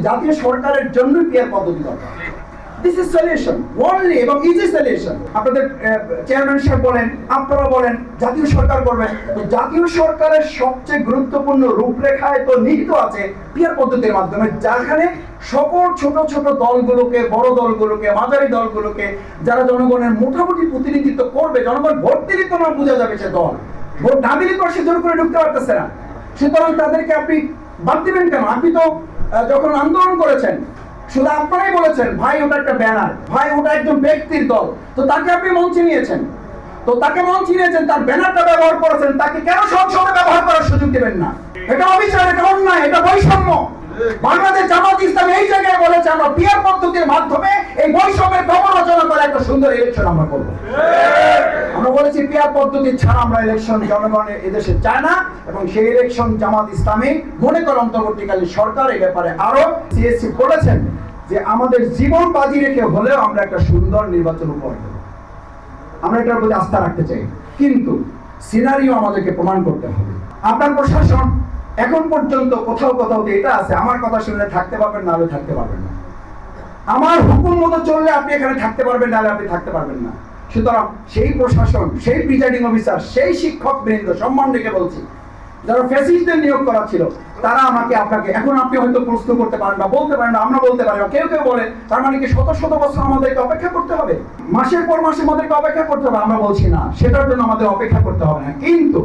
জাতীয় সরকারের জন্য পিয়ার পদ্ধতি দরকার। দিস ইজ সলিউশন ওনলি এবং ইজি সলিউশন। আপনাদের চেয়ারম্যান সাহেব বলেন, আপনারা বলেন জাতীয় সরকার করবেন, তো জাতীয় সরকারের সবচেয়ে গুরুত্বপূর্ণ রূপরেখায় তো নিহিত আছে পিয়ার পদ্ধতির মাধ্যমে, যেখানে সকল ছোট ছোট দলগুলোকে, বড় দলগুলোকে, মাঝারি দলগুলোকে, যারা জনগণের মোটামুটি প্রতিনিধিত্ব করবে, জনগণ ভোট দিলে তো না বোঝা যাবে সে দল, ভোট না দিলে তো সে জোর করে ঢুকতে পারতেছে না। সুতরাং তাদেরকে আপনি বাদ দিবেন কেন? আপনি তো যখন আন্দোলন করেছেন শুধু আপনারাই বলেছেন ভাই ওটা একটা ব্যানার, ভাই ওটা একজন ব্যক্তির দল, তো তাকে আপনি মঞ্চে নিয়েছেন, তো তাকে মঞ্চে নিয়েছেন, তার ব্যানারটা ব্যবহার করেছেন, তাকে কেন সংসদে ব্যবহার করার সুযোগ দেবেন না? এটা অবিচার, এটা অন্যায়, এটা বৈষম্য। বাংলাদেশ জামাত ইসলামী এই জায়গায় বলেছে আমরা পিয়ার পদ্ধতির মাধ্যমে এই বৈষম্যের প্রবণচনা করে একটা সুন্দর ইলেকশন আমরা করবো। আমরা বলেছি পিয়ার পদ্ধতি ছাড়া আমরা ইলেকশন জনগণের এদেশে চায় না, এবং সেই ইলেকশন জামাত ইসলামী মনে করে অন্তর্বর্তীকালীন সরকার এই ব্যাপারে আরো সিএসসি বলেছেন যে আমাদের জীবন বাজি রেখে হলেও আমরা একটা সুন্দর নির্বাচন উপহার দেব। আমরা এটার প্রতি আস্থা রাখতে চাই, কিন্তু সিনারিও আমাদেরকে প্রমাণ করতে হবে। আপনার প্রশাসন এখন পর্যন্ত কোথাও কোথাও এটা আছে, আমার কথা শুনলে থাকতে পারবেন, না হলে থাকতে পারবেন না, আমার হুকুম মতো চললে আপনি এখানে থাকতে পারবেন, নাহলে আপনি থাকতে পারবেন না। সুতরাং সেই প্রশাসন, সেই প্রিজাইডিং অফিসার, সেই শিক্ষক বৃন্দ, সম্মান রেখে বলছি, যারা ফ্যাসিস্টদের নিয়োগ করা ছিল, তারা আমাকে আপনাকে এখন আপনি হয়তো প্রশ্ন করতে পারেন না, বলতে পারেন না, আমরা বলতে পারি না, কেউ কেউ বলে তার মানে কি শত শত বছর আমাদেরকে অপেক্ষা করতে হবে, মাসের পর মাসে আমাদেরকে অপেক্ষা করতে হবে? আমরা বলছি না, সেটার জন্য আমাদের অপেক্ষা করতে হবে না, কিন্তু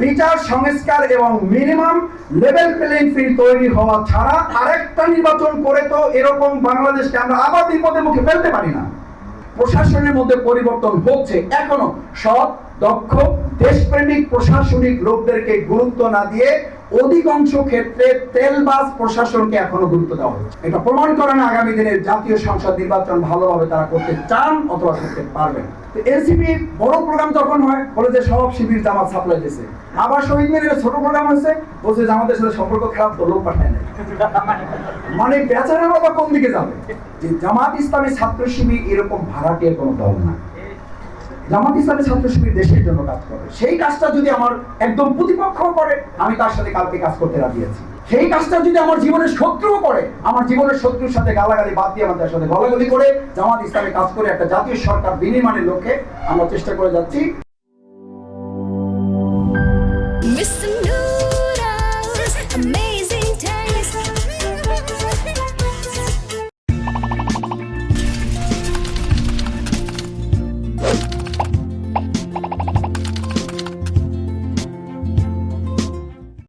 বিচার সংস্কার এবং মিনিমাম লেভেল প্লেইং ফিল্ড তৈরি হওয়া ছাড়া আরেকটা নির্বাচন করে তো এরকম বাংলাদেশকে আমরা আবার বিপদের মুখে ফেলতে পারি না। প্রশাসনের মধ্যে পরিবর্তন হচ্ছে, এখনো সৎ, দক্ষ, দেশপ্রেমিক প্রশাসনিক লোকদেরকে গুরুত্ব না দিয়ে অধিকাংশ ক্ষেত্রে তেলবাজ প্রশাসনকে এখনো গুরুত্ব দেওয়া হচ্ছে। এটা প্রমাণ করে না আগামী দিনের জাতীয় সংসদ নির্বাচন ভালোভাবে তারা করতে চান অথবা করতে পারবেন। এনসিপি বড় প্রোগ্রাম যখন হয় বলে যে সব শিবির জামাত সাপ্লাই দিয়েছে, আবার শহীদ মিনারে ছোট প্রোগ্রাম হয়েছে বলছে জামাতের সাথে সম্পর্ক খারাপ, তো লোক পাঠায় নাই। মানে বেচারের বাবা কোন দিকে যাবে? যে জামাত ইসলামী ছাত্র শিবির এরকম ভাড়াটিয়া কোনো দল না। জামাত ইসলামী ছাত্র শিবির দেশের জন্য কাজ করে, সেই কাজটা যদি আমার একদম প্রতিপক্ষ করে, আমি তার সাথে কালকে কাজ করতে রাজি আছি। সেই কাজটা যদি আমার জীবনের শত্রুও করে, আমার জীবনের শত্রুর সাথে গালাগালি বাদ দিয়ে আমাদের সাথে গলাগলি করে জামাত ইসলামী কাজ করে একটা জাতীয় সরকার বিনির্মাণের লক্ষ্যে আমরা চেষ্টা করে যাচ্ছি।